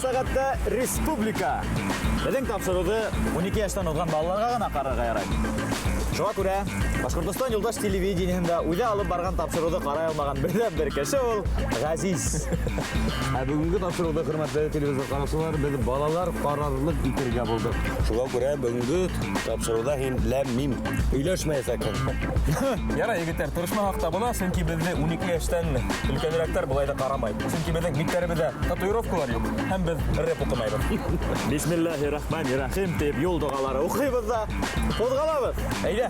сағатта республика. Біздің тапшыруды 12 яштан олған балаларға ғана қарарға ярайды. Шуға күрә, Башқұртстан Юлдаш телевидениесінде үйде алып барған тапшыруды қарай алмаған бірден бір кіші ол Ғазиз. Бүгінгі тапшыруды құрметті телевизор қарашылар, біз балалар қарарлық итірге болдық. Шуға күрә, бүгінгі тапшыруда ләм-мим үйләшмәйсәкен. Яра, егеттер, тұрышма хақта бұна, сөнки бізді 12 яштан үлкеніректер бұлайды қарамайды. Сөнки біздің беттерімізде татуировкалар жоқ, һәм біз рэп оқымайбыз. Бисмиллахи-рахмани-рахим деп юл дұғалары оқимыз да қозғаламыз. Әйде.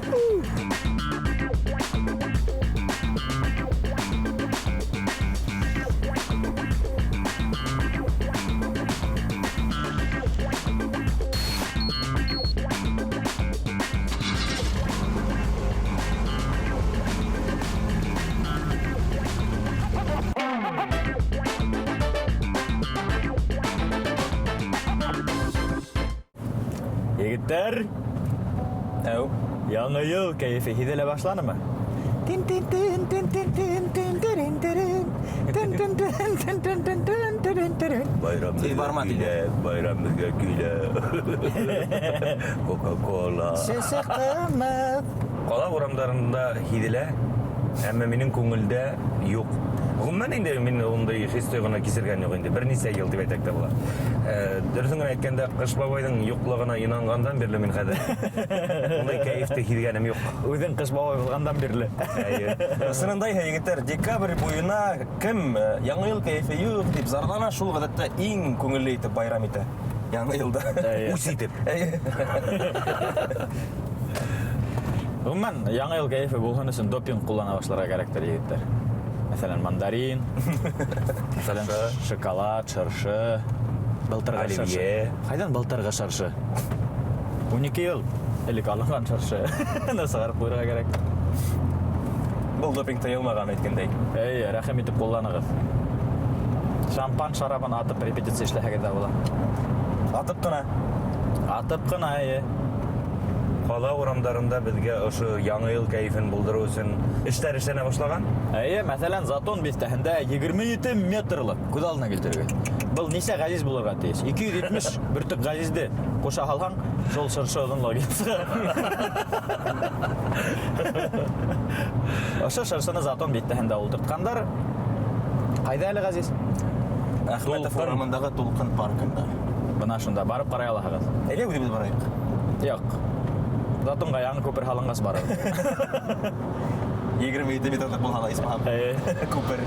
Егеттер, Әу. яңы ел кәйфі хиделе башланы ма? Байрам бізге күйлі. Кока-кола. Қала орамдарында хиделе, әмі менің көңілде yok. Ғымнан енді мен ондай хес тойғына кесірген жоқ енді. Бір несе ел деп айтақта бұла. Дұрысыңын әйткенде Қыш бабайдың yoqлығына инанғандан берлі мен қады. Ондай кәйфті хидегенім yok. Өзің Қыш бабай болғандан берлі. Сынындай егеттер, декабрь бойына кім яңы ел кәйфі yok деп зарлана шул ғадатта ең көңілі етіп байрам еті. Яңы елді. Үс етіп. Ғыман, яңы ел кәйфі болған үшін допинг қолдана башларға керектер егеттер. Мәселен, мандарин, мәселен, шоколад, шыршы, былтырға шыршы. Қайдан былтырға шыршы? 12 ел, әлік алынған шыршы. Насығарып қойырға керек. Бұл допинг тайылмаған еткендей. Рәхім етіп қолданығыз. Шампан шарабын атып репетиция ішләхәгеді бола. Атып қына? Атып қына, Қала орамдарында бізге ұшы яңы ел кәйфін бұлдыру үшін іштер іштене башлаған? Мәселен, Затон бестәхінде 27 метрлық көз алдына келтірген. Бұл неше Ғазиз болырға тейіс? 270 бүртік Ғазизді қоша қалған жол шыршы ұдын логесі. Ошы шыршыны Затон бестәхінде ұлдыртқандар. Қайда әлі Ғазиз? Ахметов орамындағы Толқын паркында. Бұна шында барып қарай алағыз. Әле өте біз барайық? Жоқ. Затонға яңы көпір халынғас барады. 27 метрлік бұл хала исмағам. Көпір.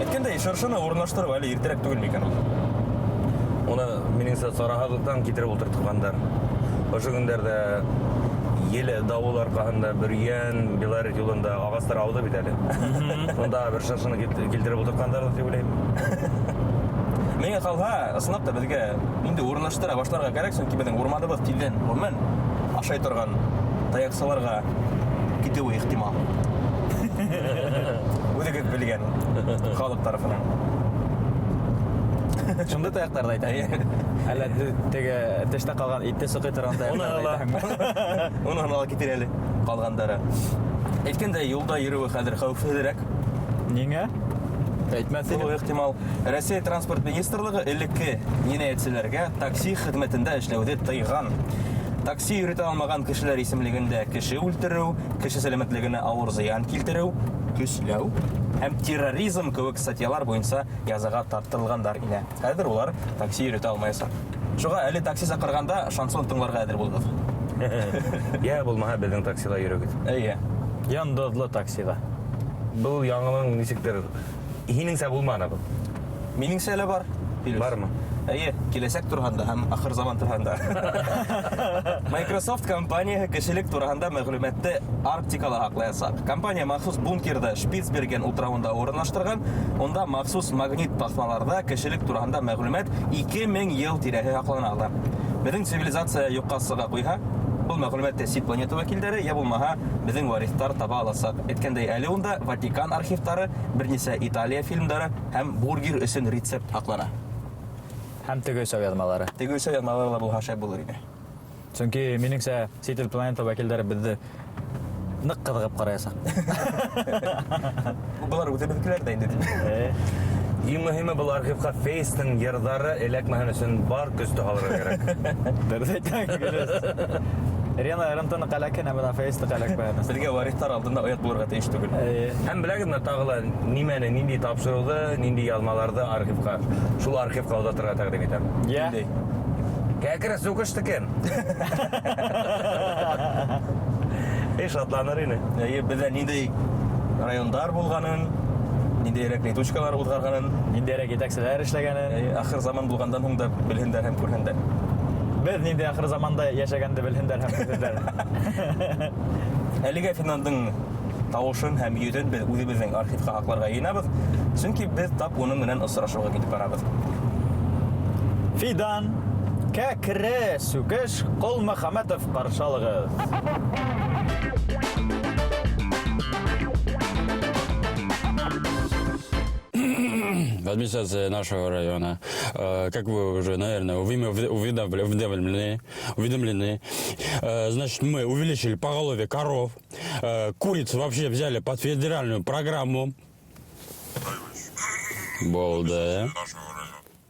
Әткендей, шыршыны орнаштырып әлі ертерек түгіл мекен ол? Оны меніңсе Сарахадықтан кетіріп отыртыққандар. Ошы күндерді елі дауыл арқағында бүрген Беларет юлында ағастар ауды бит әлі. Онда бір шыршыны келтіріп отыртыққандар деп ойлаймын. Менге қалға ысынап та бізге енді орнаштыра башларға керек, сөнки біздің орманыбыз тілден орман ашай тұрған таяқсаларға кетуі ықтимал. Өдегіз білген халық тарапынан. Шынды таяқтарды айтайын. Әлі теге теште қалған итте сұқи тұрған таяқтарды айтайын. Оны ала кетер әлі қалғандары. Әйткенде елда еруі қазір қауіпсіздірек. Неңе? Әйтмәсін. Бұл ықтимал. Россия транспорт министрлігі ілекке енәйетсілерге такси қызметінде эшләуді тыйған. Такси үйрете алмаған кешеләр исемлегендә кеше үлтерү, кеше сәламәтлегенә авыр зыян килтерү, көсләү һәм терроризм кебек статьялар буенча язага тартылгандар ине. Хәзер улар такси үйрете алмаячак. Шуңа әле такси сакырганда шансон тыңларга әзер булдык. Я булмаһа безнең таксила йөрегез. Әйе. Яндозлы таксида. Бұл яңының нисектер һинеңсә булманы бу. Минеңсә әле бар. Бармы? Әйе, киләсәк турганда һәм ахыр заман турганда. Microsoft компанияһы кешелек турганда мәгълүматты Арктикала хаклаясак. Компания махсус бункерда Шпицберген утравында урнаштырган, онда махсус магнит тасмаларда кешелек турганда мәгълүмат 2000 ел тирәһе хакланады. Безнең цивилизация юкка сыга куйһа, бұл мәгълүматты сит планета вәкилләре я булмаһа безнең варифтар таба аласак. Әйткәндәй, әле унда Ватикан архивтары, бернисә Италия фильмдары һәм бургер өчен рецепт хаклана. Һәм тегеүсәү язмалары. Тегеүсәү язмалары булһа шәп булыр иде. Чөнки минеңсә Сител планета вәкилләре безне нык кызыгып караясак. Булар үтә беткеләр дә инде. Ең мөһиме бұл архивқа фейстің ердары эләкмәһен өсөн бар көстө халырга кирәк. Рена Рентаны қалакен, әмін афейсті қалак бәйіні. Бізге варихтар алдында оят булырға тиеш түгел. Һәм беләгезме тагыла нимәне, нинди тапшыруды, нинди язмаларды архивка, шул архивка узатырга тәкъдим итәм. Я? Кәкре сүкештекен. Шатланыр ине. Бездә ниндәй райондар булганын, ниндәй точкалар узгарганын, Ниндерек етәкселер эшләгәнен. ахыр заман булгандан һуң да белһендәр һәм күрһендәр. Без нинди ахыр заманда яшәгәнде белһендәр һәм күрһендәр. Әлегә Финандың тавышын һәм йөҙөн без үзебезнең архивка хакларга йыйнабыз, чөнки без тап уның менән осрашуга китеп барабыз. Фидан, Кәкре Сүкеш Кол Мөхәммәтов каршылыгы. Администрация нашего района, как вы уже, наверное, уведомлены, значит, мы увеличили поголовье коров, куриц вообще взяли под федеральную программу. Болды.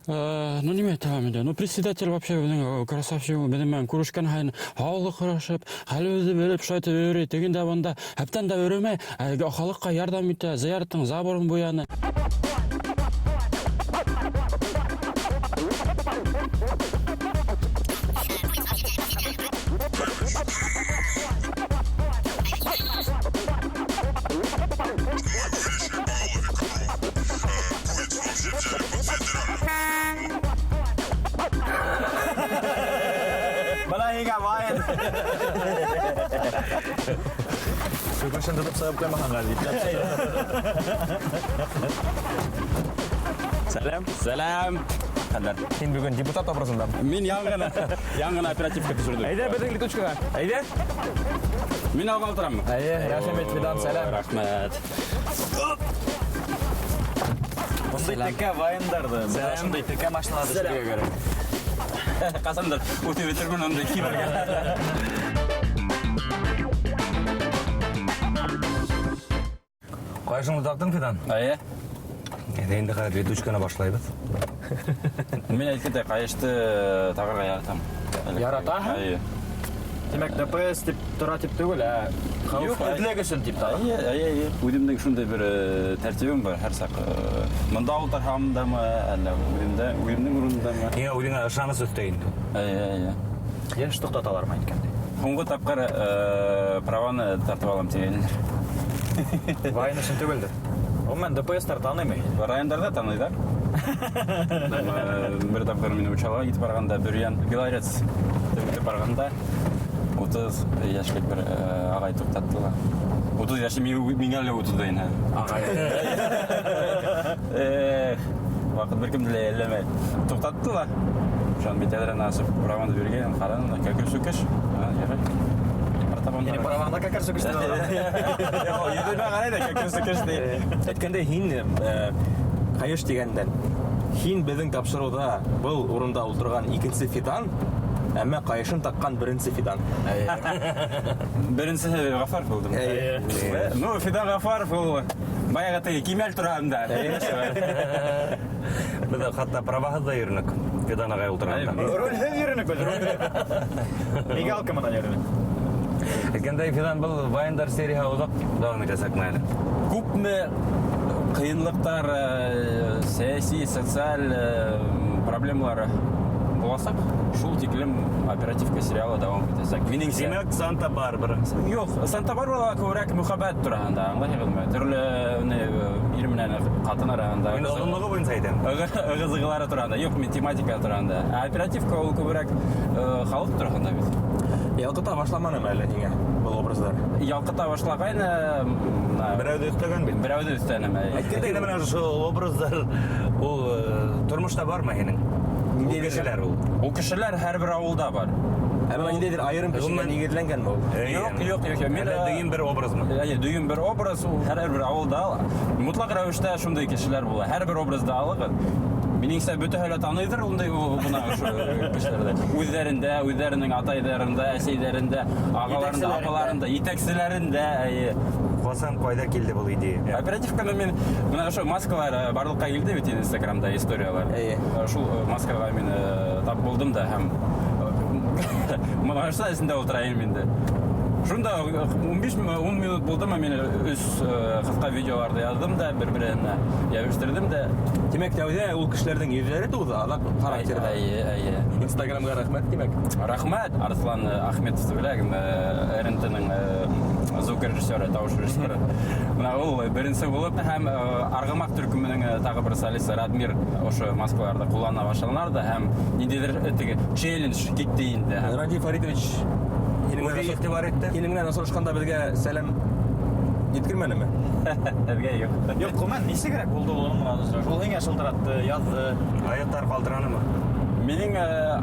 Ну, неме тамам да. Ну, председатель вообще красавчик, мен курушкан хайын, халы кырышып, хәл өзі белеп шайтып өйрәй, дегенде банда, әптән да өйрәмәй, халыкка ярдәм итә, зыяраттың заборын буяны. Бана һиңа вайын. Сүкешен тотып сығып қоймағанға дейді. Сәлам. Син бүген депутат образында. Мен яңғына оперативка түсірдім. Әйдә безнең летучкага. Әйдә. Мен алға алдырамын. Рәхмәт, Фидан, сәлам. Рахмет. Бұндай тәкә вайындарды. Бұндай тәкә машиналарды жүргеге керек. Қасандар, өте өтірген ондай кейбірге. Кайшыңды таптың, Фидан? Айе. Енді қазір летучканы башлайбыз. Мен әйткенде қайышты тағырға яратам. Яратаһың? Айе. Демәк, ДПС деп тұра тип түгел, хауф әділек үшін тип та. Айе. Өзімнің шундай бір тәртібім бар, һәр сақ. Мында ултархамдамы, әлі өзімнің урындамы. Еңа өзіңе ышаныс өстейін. Айе. Еш тоқтаталар ма еткенде? Хуңғы тапқыр праваны тартып алам дегенлер. Вайын үшін түгелді. Ол мен ДПС-тар таныймын. Райондарда таныйдар. Бір тапқыр мен учалға кетіп барғанда, Бүриян Белорец деп барғанда 30 яшьлік бір ағай тоқтаттыла. 30 яшьлі мен әлі 30-дайын. Ағай. Вақыт бір кімді әлемей. Тоқтаттыла. Жан бетелерін асып, праваны берген, қаран, Кәкір Сүкеш. Yeni paravanda Кәкір Сүкеш дейді. Йөҙөлмә қарайды Кәкір Сүкеш дейді. Әйткәндә һин Кайыш дигәндән һин безнең тапшыруда был урында ултырган икенче Фидан, әмма Кайышын таккан беренче Фидан. Беренче Гафаров булды. Ну, Фидан Гафаров ул баягы теге Кемел турында. Біз хатта праваһыҙ да йөрөнөк. Фидан ағай ултырғанда. Рөлһеҙ йөрөнөк беҙ, рөлһеҙ. Мигалка менән йөрөнөк. Әйткәндәй, Фидан был вайындар серияһы оҙаҡ дауам итәсәкме әле? Күпме кыйынлыктар, сәяси, социаль проблемалары буласак, шул тиклем оперативка сериалы дауам итәсәк. Минеңсә. Демәк, Санта-Барбара. Юк, Санта-Барбарала күбрәк мөхәббәт тураһында, аңлайһығыҙмы? Төрлө ир менән ҡатын араһында. Мин оҙонлоғо буйынса әйтәм. Ығызығылары тураһында, юк, мен тематика тураһында. Оперативка ул күбрәк халыҡ тураһында бит. Ялҡыта башламаным әле һиңә был образдар. Ялҡыта башлағайны, Берәүҙе өҫтәгән бит. берәүҙе өҫтәнем. Әйткәндәй, менә шул образдар ул тормошта бармы һинең? Ул кешеләр ул. Ул кешеләр һәр бер ауылда бар. Әмма ниндәйҙер айырым кешегә нигеҙләнгәнме ул? Юк. Мен Дөйөм бер образмы? Дөйөм бер образ, ул һәр бер ауылда мотлаҡ рәүештә шундай кешеләр була. Һәр бер образды алығыҙ. Минеңсә, бөтәһе лә таныйҙыр ундай бына ошо кешеләрҙе. Үҙҙәренең атайҙарында, әсәйҙәрендә, ағаларында, апаларында, етәкселәрендә, Куасаң кайда келди бул идея? Оперативканы мен мына ошо маскалар барлыкка келди бит Инстаграмда историялар. Ушул маскага мен тап болдум да һәм мына ошо эсинде отурайын менде. Шунда 15-10 минут булды ма мен үз кыска видеоларды яздым да бер-бирине ябештирдим да. Демек тәүдә ул кешеләрнең йөзләре туды, ада характерда. Әйе. Инстаграмга рәхмәт димәк. Рахмат, Арслан Ахметов беләгем, РНТ-ның звукорежиссеры, тавыш режиссеры. Мына ул беренче булып һәм Аргамак төркеменең тагы бер солисты Радмир ошо Москваларда куллана башлаганнар да һәм ниндидер теге челлендж китте инде. Ради Фаридович Һинеңнән сорашканда безгә сәлам җиткермәдеме? Безгә юк. Yok Kuman nesi gerek oldu onun mağazasına? Şol henge şıldırattı, yazdı. Аяктар калтыранымы? Менің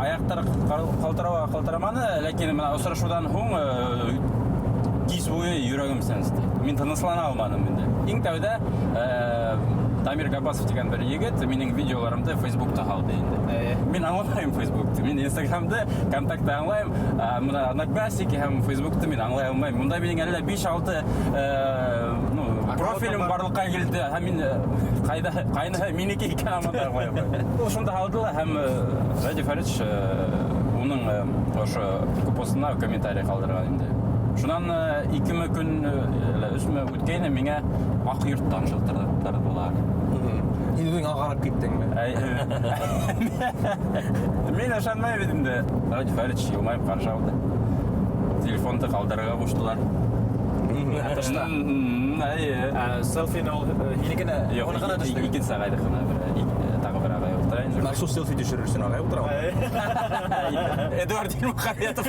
аяқтар қалтыраманы, ләкин мына осырашудан соң кеш бойы жүрегім сенсті. Мен тыныслана алмадым енді. Ең тәуде Дамир Габасов деген бір егет менің видеоларымды Фейсбукта қалды енді. Мен аңламаймын Фейсбукты. Мен Инстаграмды, контакты аңлаймын. Мына Одноклассники һәм Фейсбукты мен аңлай алмаймын. Мұнда менің әлі 5-6 профилім барлыққа келді. Һәм мен қайны менеке екен аманда аңлай алмаймын. Ол шында қалдыла һәм Ради Фаридович оның ошо постына комментарий қалдырған енді. Шунан 2 күн, 3 өткенде меңа ақ йорттан шылтырдылар булар. Һин агарып киттеңме? Мен ышанмай едім де. Ради Фаридович елмайып қаршы алды. Телефонды қалдырға қоштылар. Atışta. Selfie'ni ol hinikine Yok, 2 сағайды қана тағы бір ағай отырайын. Махсус селфи düşürürsün ағай отырамын. Эдуард Елмухаметов.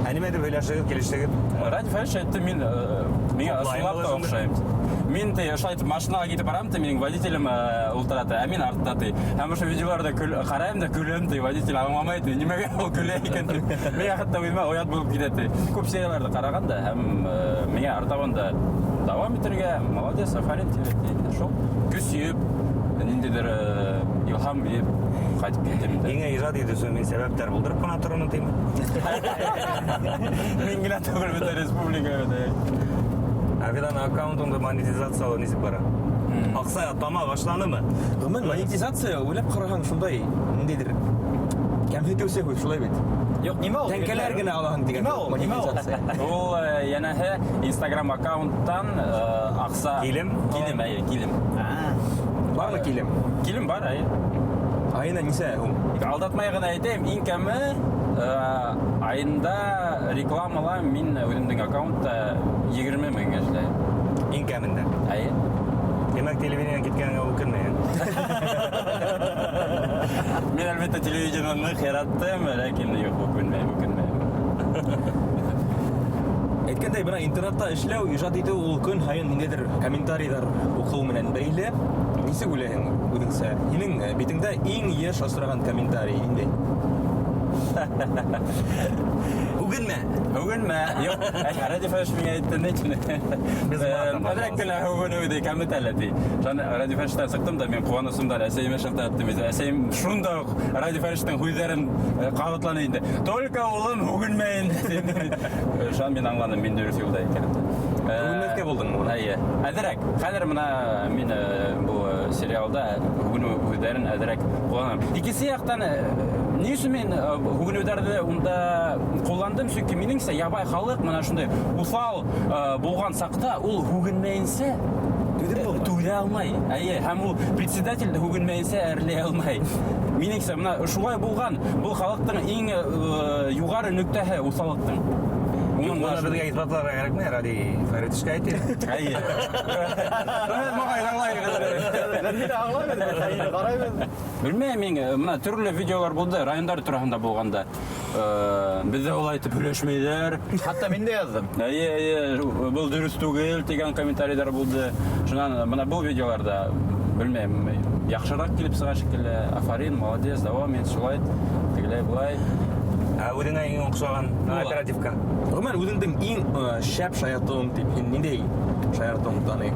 Әниме деп ойлашығып келіштігіп? Ради Фаридович айтты, мен ысылап та оқшаймын. Мен де ошайтып машинаға кетіп барамын да, менің водителім отырады, мен артта ты. Һәм ошо видеоларда қараймын да күлемін ты, водитель аңламайды, немеге ол күле екен. Мен ақытта ойыма оят болып кетеді. Көп серияларды қараған да, һәм менге артабанда давам етерге, молодец, афарин тебе. Шо күсүйіп, ниндедер илһам беріп қайтып кеттім да. Еңе ижад етесің мен себептер бұлдырып қана тұрмын деймін. Мен генә түгел бит республика бит. Афидан аккаунтыңды монетизациялау несіп бара? Ақсай аттама башланымы? Гомон монетизация уйлап карагаң шундай ниндидер кәмфетеүсе күп шулай бит. Yok nima ol? Тәңкәләр генә алаһың дигән монетизация. Ул янәһе Instagram аккаунттан акса Килем? Килем. Барлы килем. Килем бар, әйе. Айына нисә ул? Алдатмай гына әйтәм, иң кәме айында рекламалар мин үземнең аккаунтта 20 меңгә эшләйм. Ең кәмінде. Әйе. Демек телевидениеге кеткеніңе өкінме. Мен әлбәттә телевидениены яраттым, ләкин юк, өкенмәйм. Әйткәндәй, бына интернетта эшләү, иҗат итү ул көн һайын ниндидер комментарийлар укылу менән бәйле. Нисек уйлайһың үзеңсә? Һинең битеңдә иң еш асраган комментарий ниндәй? Үгенмә. Юк, Ради Фаридович миңа әйтте ничек. Мәдрәк кенә үгенү кәмет әләти. Шуны Ради Фаридовичтан сыктым да мен куанысымдан әсәйемә шылтыраттым. Әсәйем шунда ук Ради Фаридовичтың һүзләрен кабатлана инде. Только улым үгенмәйин. Шуны мен аңладым, мен дөрес юлда икәнен. Үгенмәскә булдыңмы? Әйе. Әдерәк. Хәзер мына мин бу сериалда үгенү һүзләрен әдерәк кулланам. Икесе яктан ни өчен мен үгенүләрдә унда кулландым, чөнки минеңсә ябай халык мына шундай усал булган сакта ул үгенмәйинсә түгелә алмай. Әйе, һәм ул председатель дә үгенмәйинсә әрләй алмай. Минеңсә мына шулай булган, бу халыктың иң югары нөктәһе усаллыктың. Оның бізге исбатларға керекме? Ради Фаридовичка айтты. Әйе. Білмеймін, мына түрлі видеолар болды, райондар турасында болғанда. Бізде ол айтып үлешмейдер. Hatta men de yazdım. Әйе, бұл дұрыс түгел деген комментарийлер болды. Шунан мына бұл видеоларда білмеймін, яхшырақ келіп сыға шекелі. Афарин, молодец, давам ет, шулай, тегілей, бұлай. Өзіңе ең оқшаған оперативка? Гомон үзеңнең иң шәп шаяртуың дип, һин ниндәй шаяртуың таный?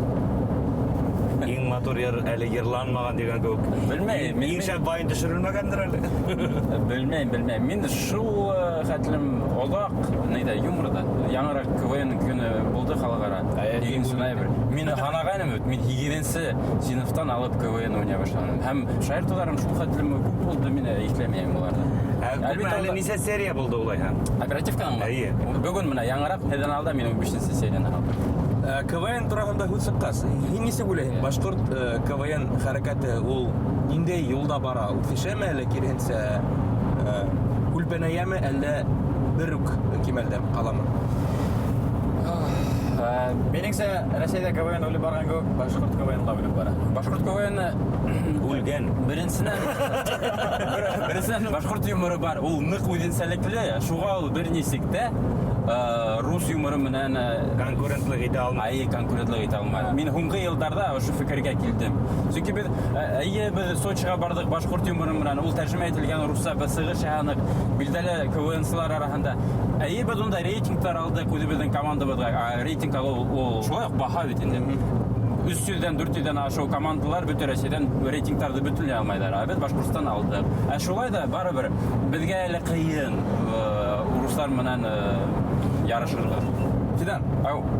Ең мотор әлі ерланмаған деген көк. Білмеймін, мен- Ең шәп байын düşірілмегендір әлі. Білмеймін. Мен шул хәтлем одақ, нейді, юморда. Яңырақ КВН күні болды қалағара. Деген сынай бір. Мен қанағайным өт, мен егеденсі сыныптан алып КВН ойнай башлағаным. Һәм шайыртыларым шул хәтлем көп болды, мен иклемеймін оларды. Әлі несе серия болды олай, ха? Оперативканың ба? Әйе. Бүгін мына яңырақ неден алда менің 5-ші серияны алды. КВН турагында һүз сыккас. Һин нисек уйлайһың? Башкорт КВН хәрәкәте ул ниндәй юлда бара? Ул кишәме әле кирһенсә күлпәнәяме әллә бер үк кимәлдәме каламы? Меніңше Рәсейдә КВН үліп барған көп, башқұрт КВН-ға үліп бара. Башқұрт КВН Үлген. Біріншіден башқұрт юморы бар. Ул нык үзенчәлекле, шуга ул бернисектә рус юморы менән Конкурентлык ите алмай. конкурентлык итә алмады. Мин һуңгы елларда ошо фикергә килдем. Чөнки без без Сочига бардык, башқұрт юморы менән ул тәрҗемә ителгән русча бәсыгыш анык билдәле КВН-сылар арасында. Без унда рейтингтар алдык, үзебезнең командабызга. Рейтинг ул шулай ук баһа бит инде. 300-дән 400-дән ашу командалар бөтен Рәсәйдән рейтингтарды бөтенләй алмайлар. Без Башкортстан алдык. Шулай да барыбер безгә әле кыен руслар менән ярышырга. Фидан,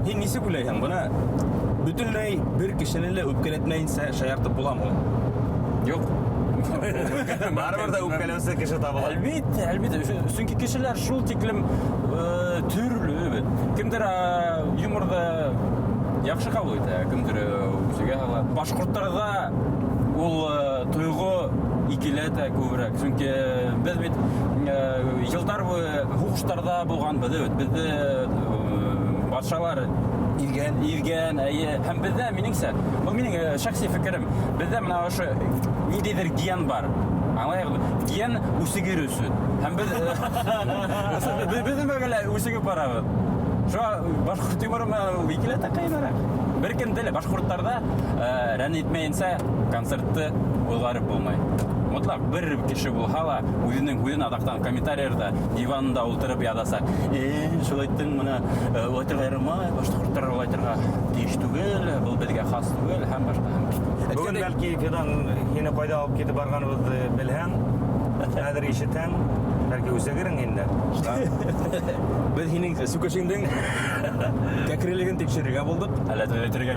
һин нисек уйлайһың? Буны бөтенләй бер кешене лә үпкәләтмәенсә шаяртып буламы? Юк. Барыбер да үпкәләүсе кеше табыла. Әлбәттә. Чөнки кешеләр шул тиклем төрле бит. Кемдер юморда яхшы кабул итә, кемдер үзегә ала. Башкортларда ул туйгы икеләтә күбрәк. Чөнки без бит еллар буе хугыштарда булган бит. Бездә батшалар илгән, һәм бездә минеңсә, бу минең шәхси фикерем. Бездә менә ошо ниндидер ген бар. Аңлайбы? Ген үсегер үсү. Һәм без безнең бәгелә үсегеп барабыз. Шуңа башкорт юморы менән икеләтә кыйнарак. Бер кем диле башкортларда рәнҗетмәенсә концертты уйларып булмай. Мотлак бер кеше булһа ла үзенең һүзен адактан комментарийларда диванында утырып ядаса, шулай иттең менә отырга ярамай, башкортлар улайтырга тиеш түгел, бул безгә хас түгел һәм башка. Бүген бәлки Фидан һине кайда алып китеп барганыбызды белһәң, хәзер ишетәм, бәлки үсегерең инде. Без һинең сүкешеңдең кәкрелеген тикшерергә булдык. Әле төзәтергә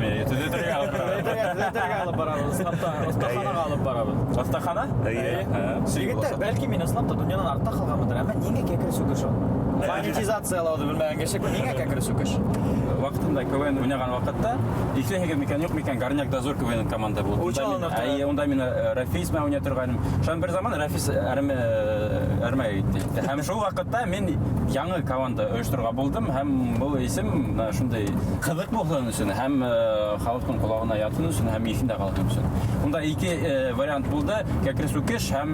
алып барабыз, остаханага алып барабыз. Остахана? Егеттер, бәлки мин ысынлап та дөньядан артта калганмындыр, әмма нигә кәкре сүкеш ул? Монетизациялауды белмәгән кеше нигә кәкре сүкеш? Вакытында КВН уйнаган вакытта, икеләһәгә микән юк микән Горняк дозор КВН команда булды. Унда мин Рафис белән уйный торганым. Шуның бер заман Рафис әрмәй итте. Һәм шул вакытта мин яңа команда оештырга булдым һәм бу исем шундай кызык булган өчен һәм халыкның колагына ятын өчен һәм исендә калган өчен. Унда ике вариант булды. Кәкре сүкеш һәм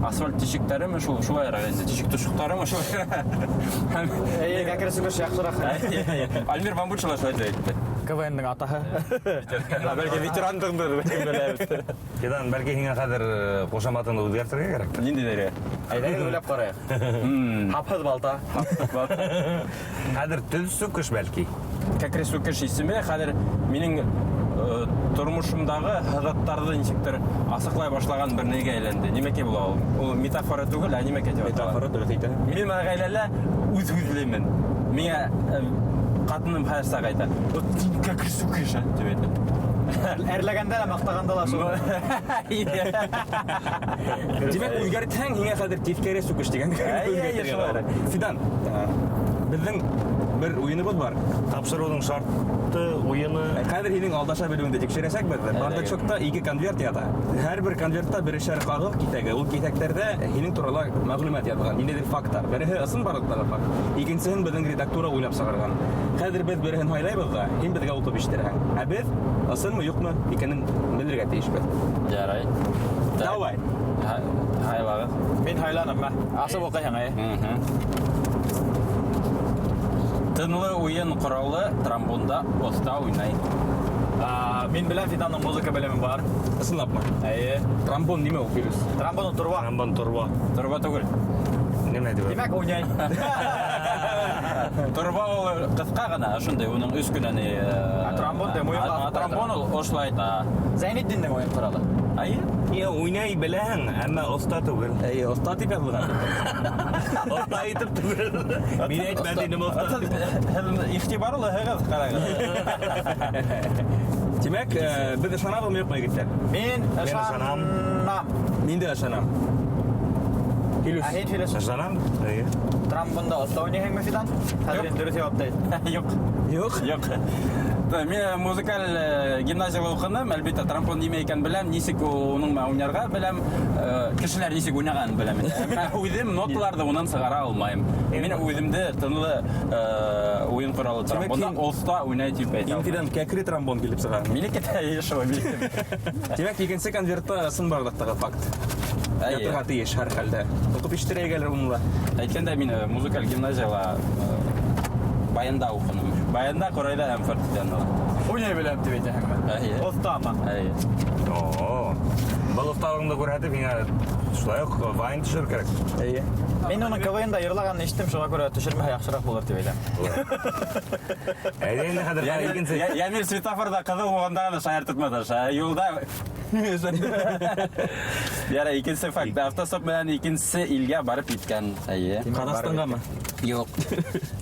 асфальт тишектәреме шулай арасында тишек тушыктарымы шулай. Кәкре сүкеш яхшырак. Альмир Бамбучилар шулай әйтте. КВН-ның атаһы. Бәлки ветерандыңдыр, беләбез. Фидан, бәлки һиңа хәзер кушаматыңды үзгәртергә кирәк. Ниндидер? Әйдәгез уйлап караек. Хапһыз балта. Хәзер төз сүкеш бәлки. Кәкре сүкеш исеме хәзер минең тормышымдагы хәзәттәрне ничектер асыклай башлаган бер нигә әйләнде. Нимәкә була ул? Ул метафора түгел, ә нимәкә дип атала? Метафора дөрес әйтә. Мин мәгәйләлә үз-үзлемен. Миңа катыным һәр сак әйтә. Кәкре сүкеш дип әйтә. Әрләгәндә лә, мактаганда ла шул. Димәк, үзгәртһәң һиңа хәзер тискәре сүкеш дигән. Фидан, безнең бер уеныбыз бар. Тапшырудың шарты, уены. Хәзер һинең алдаша белүеңдә тикшерәсәк без. Бардачокта 2 конверт ята. Һәр бер конвертта берешәр кагыл китәге. Ул китәкләрдә һинең турында мәгълүмат язылган. Ниндидер фактлар. Береһе ысын барлыклары факт. Икенчесен безнең редактура уйлап сыгарган. Хәзер без береһен һайлайбыз да, һин безгә укып ишеттерәң. Ә без ысынмы, юкмы икәнен белергә тиешбез. Ярай. Давай. Хайлагыз. Мин һайланым, мә. Асып укыйһың, Тынлы уен коралы тромбонда оста уйнай. Мин белән Фиданның музыка белеме бар. Ысынлапмы? Әйе. Тромбон нимә ул, Фирус? Тромбон турба. Тромбон турба. Турба түгел. Нимә дип? Димәк, уйнай. Торба ул кыска гына, ошондой уның үскүнөн тромбон да муйга тромбон ул ошолай айта. Зайнетдиндин оюн куралы. Ай, Уйнай беләһең, әммә оста түгел. Әйе, оста типә булган. Оста итеп түгел. Мин әйтмәдем инде оста. ихтибарлы һәгез карагыз. Димәк, беҙ ышанабыҙмы юҡмы, егеттәр? Мин ышанам. ышанам. Мин дә ышанам. Ә һин Филис, Ышанам? Әйе. тромбонда оста уйнайһыңмы Фидан? Хәҙер инде дөрөҫ яуап та Юк. Юҡ. Юк. Мен музыкаль гимназияла уҡыным, әлбиттә тромбон нимә икән беләм, нисек уның менән уйнарга беләм, кешеләр нисек уйнаганын беләм. Әммә үҙем ноталарҙы унан сығара алмайым. Мин үҙемде тынлы уйын ҡоралы тромбонда оста уйнай тип әйтәм. Инфидан кәкре тромбон килеп сыға. Минеке дә шулай билдем. Димәк, икенсе конвертта ысын барлыҡтағы факт. Ятырға тейеш һәр хәлдә. Уҡып ишеттерәйгәлер уны. Әйткәндә мин музыкаль гимназияла баянда уҡыным. Баянда, ҡорайҙа һәм фортепианола. Уйнай беләм тип әйтәһеңме? Әйе. Остамы? Әйе. Был осталығыңды күрһәтеп, миңә шулай уҡ вайн төшөр кәрәк. Әйе. Мин уның КВНда йырлағанын ишеттем, шуға күрә төшөрмәһә яҡшыраҡ булыр тип әйтәм. Әйҙә инде хәҙер икенсе. Ямил светофорда ҡыҙыл булғанда ғына шаяртытмады. Юлда Яра, икенсе факт. Автостоп менән икенсе илгә барып киткән. Әйе. Ҡаҙағстанғамы? Юҡ.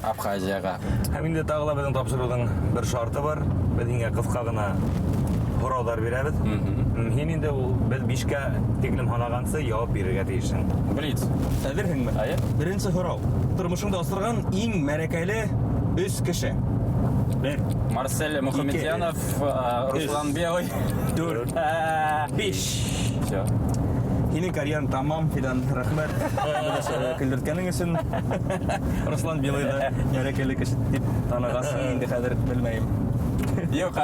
Абхазияға. Һәм инде тағы ла беҙҙең тапшырыуҙың бер шарты бар. Беҙ һиңә ҡыҫҡа ғына һорауҙар бирәбеҙ. Һин инде беҙ 5-кә тиклем һанағансы яуап бирергә тейешһең. Блиц. Әҙерһеңме? Әйе. Беренсе һорау. Тормошыңда осраған иң мәрәкәле 3 кеше. 1, Марсель Мухамедьянов, Руслан Белый. 4, 5. Все. Һинең карьераң тамам, Фидан, рәхмәт. Көлдөрткәнең өсөн. Руслан Белыйҙы мәрәкәле кеше дип танығасың, инде хәҙер белмәйем. Юк,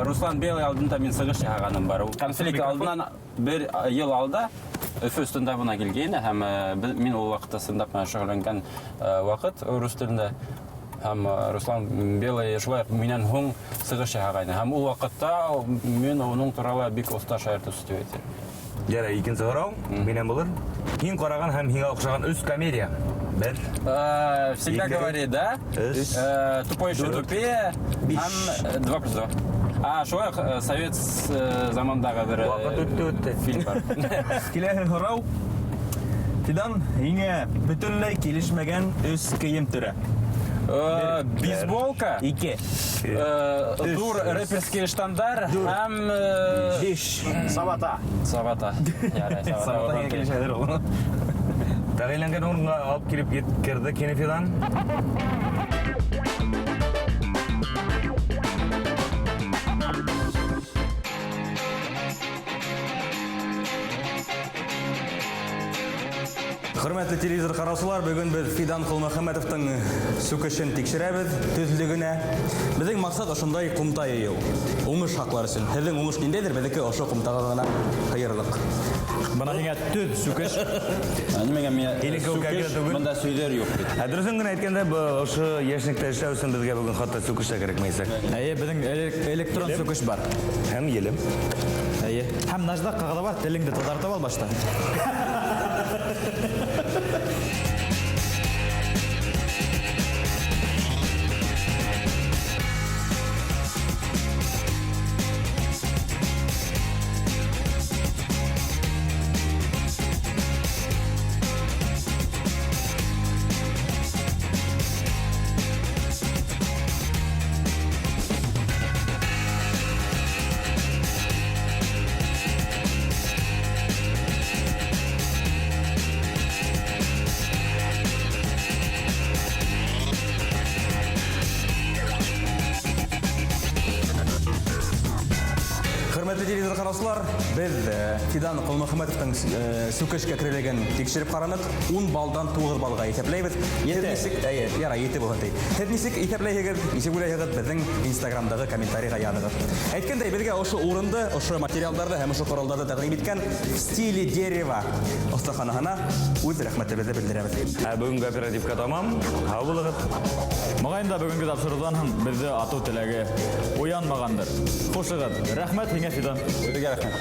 Руслан Белый алдында мин сығыш яһағаным бар. Ул конфликт алдынан бер йыл алда Өфө стендабына килгәйне һәм мин ул ваҡытта стендап менән шөғөлләнгән ваҡыт рус телендә. Һәм Руслан Белый шулай минән һуң сығыш яһағайны. Һәм ул ваҡытта мин уның турала бик оста шаяртыусы дип әйтер. Ярай, икенсе һорау минән булыр. Һин ҡараған һәм һиңә оҡшаған 3 комедия. 1. Всегда говори, да? Тупой еще тупее. Һәм 2+2. Шулай совет замандағы бір фильм бар. Киләһе һорау. Фидан, һиңә бөтөнләй килешмәгән 3 кейем түрә. Бейсболка. 2. Дур рэперский штандар һәм 5. Сабата. Сабата. Ярай, Сабатаға сабата. килешәлер ул. Тәғәйләнгән урынға алып килеп керде Кене Фидан. Хөрмәтле телевизор караусылар, бүген без Фидан Кулмөхәммәтовтың сүкешен тикшерәбез, төзлегенә. Безнең максат ошондай кумта йыйу. Уңыш хаклар өчен. Һеҙҙең уңыш ниндәйҙер, безнеке ошо кумтага гына ҡыйырлыҡ. Бына һиңә төҙ сүкеш. Нимәгә миңа Илеке үкәгә түгел. бында сөйҙәр юҡ бит. Дөрөҫөн генә әйткәндә, ошо йәшниктә эшләү өсөн безгә бүген хатта сүкеш тә кәрәкмәйсәк. Әйе, безнең электрон сүкеш бар. Һәм елем. Әйе. Һәм наждак ҡағыҙы бар, телеңде тотартып ал башта. Хөрмәтле телевизор караусылар, без Фидан Кулмөхәммәтовтың сүкешкә керелгән тикшереп каранык. 10 балдан 9 балга исәпләйбез. Ярай, 7 булган ди. Һеҙ нисек исәпләйһегеҙ? Нисек уйлайһығыҙ? Безнең Инстаграмдагы комментарийга яҙығыҙ. Әйткәндәй, безгә ошо урынды, ошо материалдарҙы һәм ошо коралдарҙы тәҡдим иткән Стиле дерева остаханаһына үҙ рәхмәтебеҙҙе белдерәбеҙ. Бүгенге оперативка тамам. Һау булығыҙ. Моғайын да бүгенге тапшырыуҙан һуң беҙҙе атыу теләге уянмағандыр. Хушығыҙ. Рәхмәт һиңә, Фидан. Үҙегә рәхмәт.